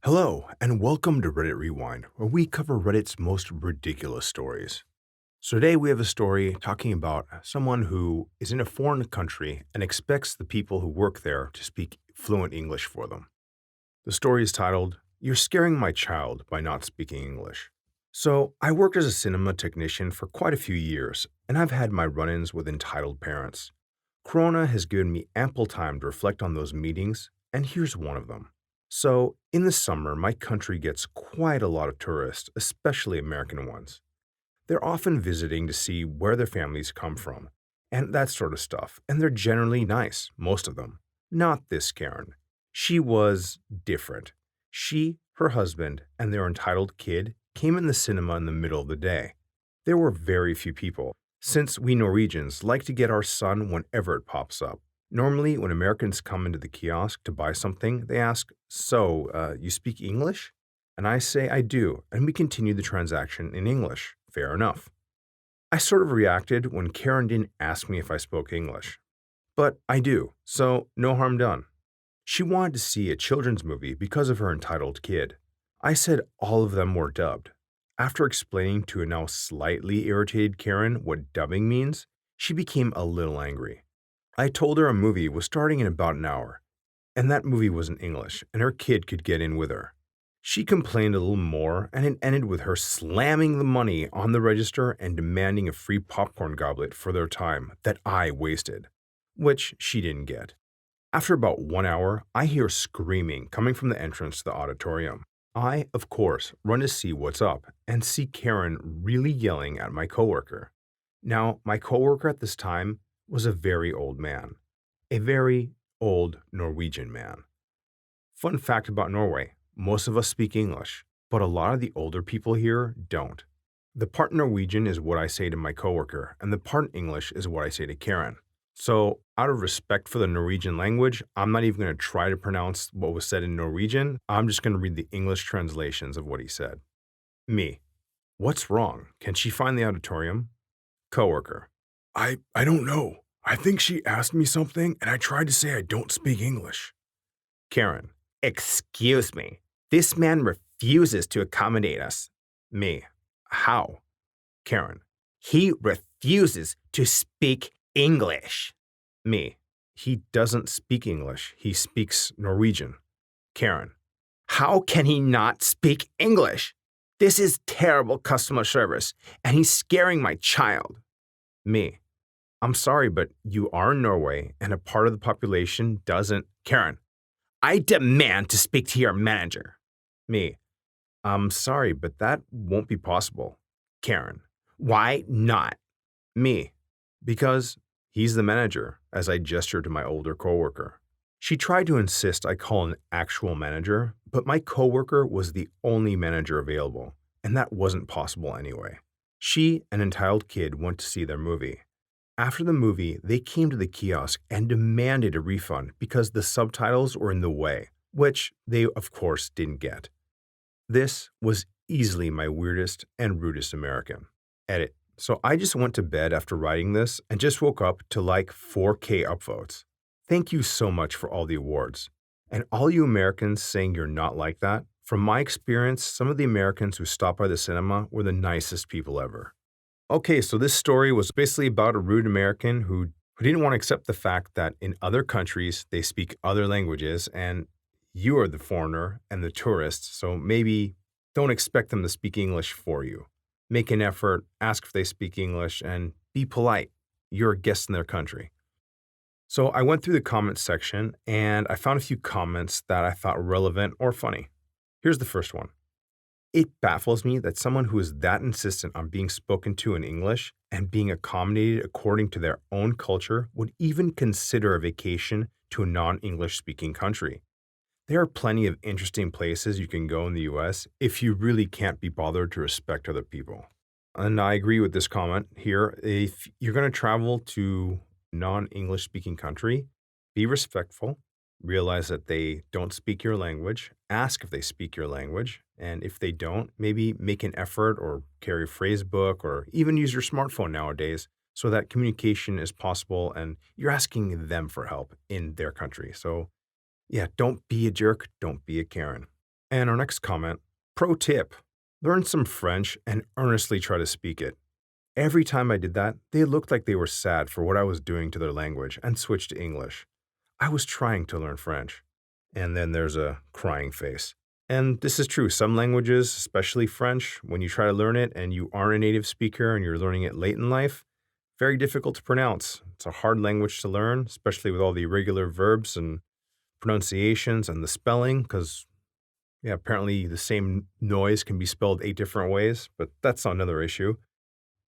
Hello, and welcome to Reddit Rewind, where we cover Reddit's most ridiculous stories. So today we have a story talking about someone who is in a foreign country and expects the people who work there to speak fluent English for them. The story is titled, "You're Scaring My Child by Not Speaking English." So I worked as a cinema technician for quite a few years, and I've had my run-ins with entitled parents. Corona has given me ample time to reflect on those meetings, and here's one of them. So, in the summer, my country gets quite a lot of tourists, especially American ones. They're often visiting to see where their families come from, and that sort of stuff, and they're generally nice, most of them. Not this Karen. She was different. She, her husband, and their entitled kid came in the cinema in the middle of the day. There were very few people, since we Norwegians like to get our sun whenever it pops up. Normally, when Americans come into the kiosk to buy something, they ask, "So, you speak English?" And I say I do, and we continue the transaction in English. Fair enough. I sort of reacted when Karen didn't ask me if I spoke English. But I do, so no harm done. She wanted to see a children's movie because of her entitled kid. I said all of them were dubbed. After explaining to a now slightly irritated Karen what dubbing means, she became a little angry. I told her a movie was starting in about an hour, and that movie was in English, and her kid could get in with her. She complained a little more, and it ended with her slamming the money on the register and demanding a free popcorn goblet for their time that I wasted, which she didn't get. After about 1 hour, I hear screaming coming from the entrance to the auditorium. I, of course, run to see what's up and see Karen really yelling at my coworker. Now, my coworker at this time was a very old man, a very old Norwegian man. Fun fact about Norway, most of us speak English, but a lot of the older people here don't. The part Norwegian is what I say to my coworker, and the part English is what I say to Karen. So, out of respect for the Norwegian language, I'm not even going to try to pronounce what was said in Norwegian. I'm just going to read the English translations of what he said. Me. What's wrong? Can she find the auditorium? Coworker. I don't know. I think she asked me something and I tried to say I don't speak English. Karen. Excuse me. This man refuses to accommodate us. Me. How? Karen. He refuses to speak English. Me. He doesn't speak English. He speaks Norwegian. Karen. How can he not speak English? This is terrible customer service, and he's scaring my child. Me. I'm sorry, but you are in Norway, and a part of the population doesn't. Karen. I demand to speak to your manager. Me. I'm sorry, but that won't be possible. Karen. Why not? Me. Because he's the manager, as I gestured to my older coworker. She tried to insist I call an actual manager, but my coworker was the only manager available, and that wasn't possible anyway. She and an entitled kid went to see their movie. After the movie, they came to the kiosk and demanded a refund because the subtitles were in the way, which they, of course, didn't get. This was easily my weirdest and rudest American. Edit. So I just went to bed after writing this and just woke up to like 4K upvotes. Thank you so much for all the awards. And all you Americans saying you're not like that, from my experience, some of the Americans who stopped by the cinema were the nicest people ever. Okay, so this story was basically about a rude American who didn't want to accept the fact that in other countries they speak other languages and you are the foreigner and the tourist, so maybe don't expect them to speak English for you. Make an effort, ask if they speak English, and be polite. You're a guest in their country. So I went through the comments section and I found a few comments that I thought relevant or funny. Here's the first one. It baffles me that someone who is that insistent on being spoken to in English and being accommodated according to their own culture would even consider a vacation to a non-English speaking country. There are plenty of interesting places you can go in the US if you really can't be bothered to respect other people. And I agree with this comment here. If you're going to travel to a non-English speaking country, be respectful. Realize that they don't speak your language. Ask if they speak your language. And if they don't, maybe make an effort or carry a phrase book or even use your smartphone nowadays so that communication is possible and you're asking them for help in their country. So, yeah, don't be a jerk. Don't be a Karen. And our next comment, pro tip, learn some French and earnestly try to speak it. Every time I did that, they looked like they were sad for what I was doing to their language and switched to English. I was trying to learn French. And then there's a crying face. And this is true. Some languages, especially French, when you try to learn it and you aren't a native speaker and you're learning it late in life, very difficult to pronounce. It's a hard language to learn, especially with all the irregular verbs and pronunciations and the spelling, because, yeah, apparently the same noise can be spelled 8 different ways, but that's another issue.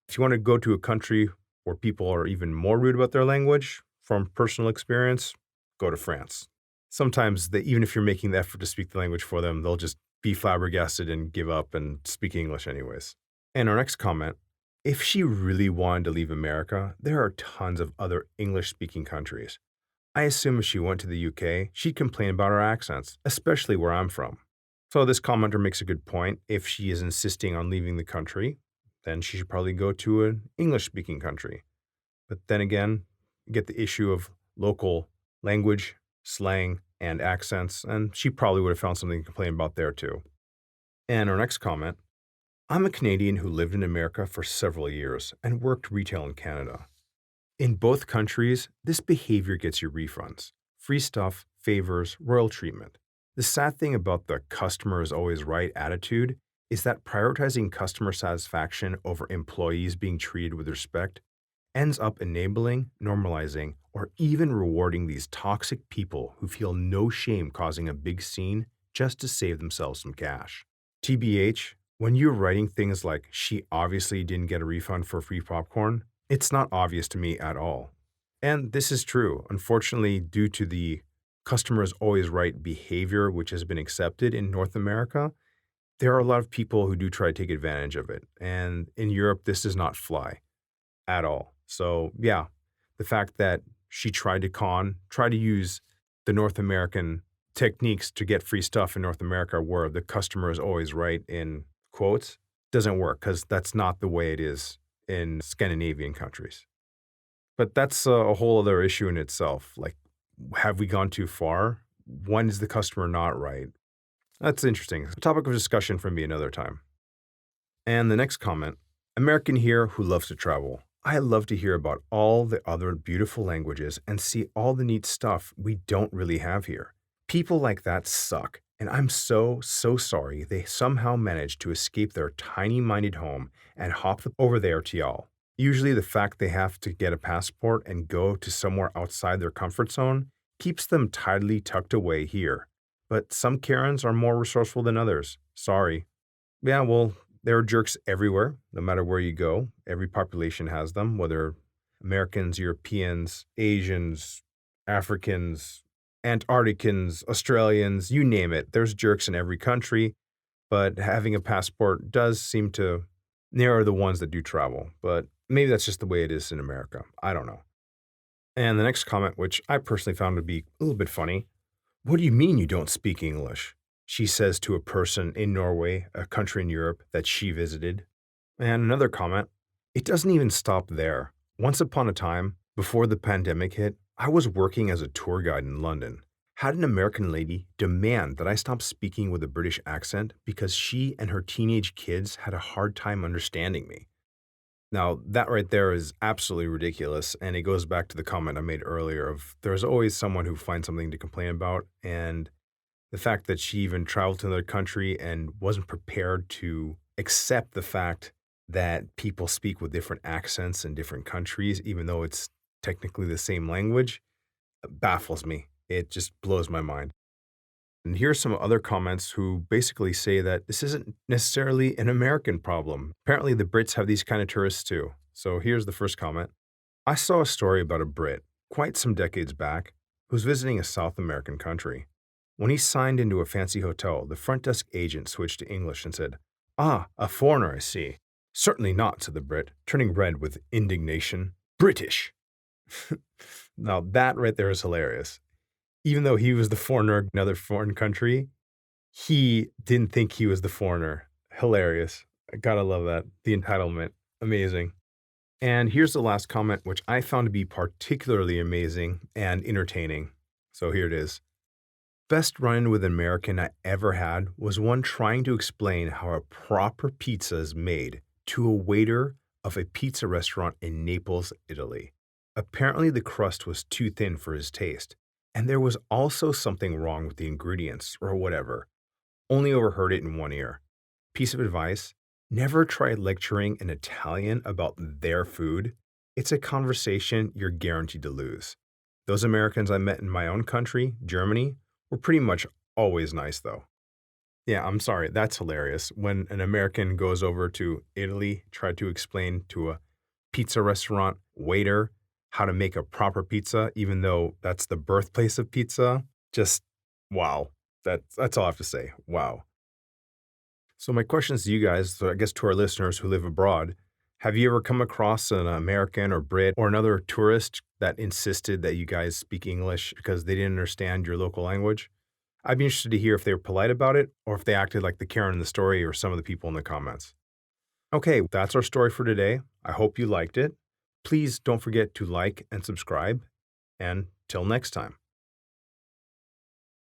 If you want to go to a country where people are even more rude about their language, from personal experience, go to France. Sometimes, even if you're making the effort to speak the language for them, they'll just be flabbergasted and give up and speak English anyways. And our next comment, if she really wanted to leave America, there are tons of other English speaking countries. I assume if she went to the UK, she'd complain about our accents, especially where I'm from. So this commenter makes a good point. If she is insisting on leaving the country, then she should probably go to an English-speaking country. But then again, you get the issue of local language, slang, and accents, and she probably would have found something to complain about there too. And our next comment, I'm a Canadian who lived in America for several years and worked retail in Canada. In both countries, this behavior gets you refunds, free stuff, favors, royal treatment. The sad thing about the customer is always right attitude is that prioritizing customer satisfaction over employees being treated with respect ends up enabling, normalizing, or even rewarding these toxic people who feel no shame causing a big scene just to save themselves some cash. TBH, when you're writing things like, she obviously didn't get a refund for free popcorn, it's not obvious to me at all. And this is true, unfortunately, due to the customers always right behavior, which has been accepted in North America. There are a lot of people who do try to take advantage of it. And in Europe, this does not fly at all. So, yeah, the fact that she tried to use the North American techniques to get free stuff in North America where the customer is always right in quotes doesn't work because that's not the way it is in Scandinavian countries. But that's a whole other issue in itself. Like, have we gone too far? When is the customer not right? That's interesting. A topic of discussion for me another time. And the next comment, American here who loves to travel. I love to hear about all the other beautiful languages and see all the neat stuff we don't really have here. People like that suck, and I'm so sorry they somehow managed to escape their tiny-minded home and hop over there to y'all. Usually the fact they have to get a passport and go to somewhere outside their comfort zone keeps them tidily tucked away here. But some Karens are more resourceful than others. Sorry. Yeah, well, there are jerks everywhere, no matter where you go. Every population has them, whether Americans, Europeans, Asians, Africans, Antarcticans, Australians, you name it. There's jerks in every country, but having a passport does seem to narrow the ones that do travel. But maybe that's just the way it is in America. I don't know. And the next comment, which I personally found to be a little bit funny, what do you mean you don't speak English? She says to a person in Norway, a country in Europe that she visited. And another comment, it doesn't even stop there. Once upon a time, before the pandemic hit, I was working as a tour guide in London. Had an American lady demand that I stop speaking with a British accent because she and her teenage kids had a hard time understanding me. Now, that right there is absolutely ridiculous, and it goes back to the comment I made earlier of there's always someone who finds something to complain about, and the fact that she even traveled to another country and wasn't prepared to accept the fact that people speak with different accents in different countries, even though it's technically the same language, baffles me. It just blows my mind. And here's some other comments who basically say that this isn't necessarily an American problem. Apparently, the Brits have these kind of tourists too. So here's the first comment. I saw a story about a Brit, quite some decades back, who was visiting a South American country. When he signed into a fancy hotel, the front desk agent switched to English and said, "Ah, a foreigner, I see." "Certainly not," said the Brit, turning red with indignation. "British." Now, that right there is hilarious. Even though he was the foreigner in another foreign country, he didn't think he was the foreigner. Hilarious. I gotta love that. The entitlement. Amazing. And here's the last comment, which I found to be particularly amazing and entertaining. So here it is. Best run-in with an American I ever had was one trying to explain how a proper pizza is made to a waiter of a pizza restaurant in Naples, Italy. Apparently, the crust was too thin for his taste, and there was also something wrong with the ingredients or whatever. Only overheard it in one ear. Piece of advice: never try lecturing an Italian about their food. It's a conversation you're guaranteed to lose. Those Americans I met in my own country, Germany, were pretty much always nice, though. Yeah, I'm sorry, that's hilarious. When an American goes over to Italy, try to explain to a pizza restaurant waiter how to make a proper pizza, even though that's the birthplace of pizza. Just wow. That's all I have to say. Wow. So my question is to you guys, so I guess to our listeners who live abroad, have you ever come across an American or Brit or another tourist that insisted that you guys speak English because they didn't understand your local language? I'd be interested to hear if they were polite about it or if they acted like the Karen in the story or some of the people in the comments. Okay, that's our story for today. I hope you liked it. Please don't forget to like and subscribe. And till next time.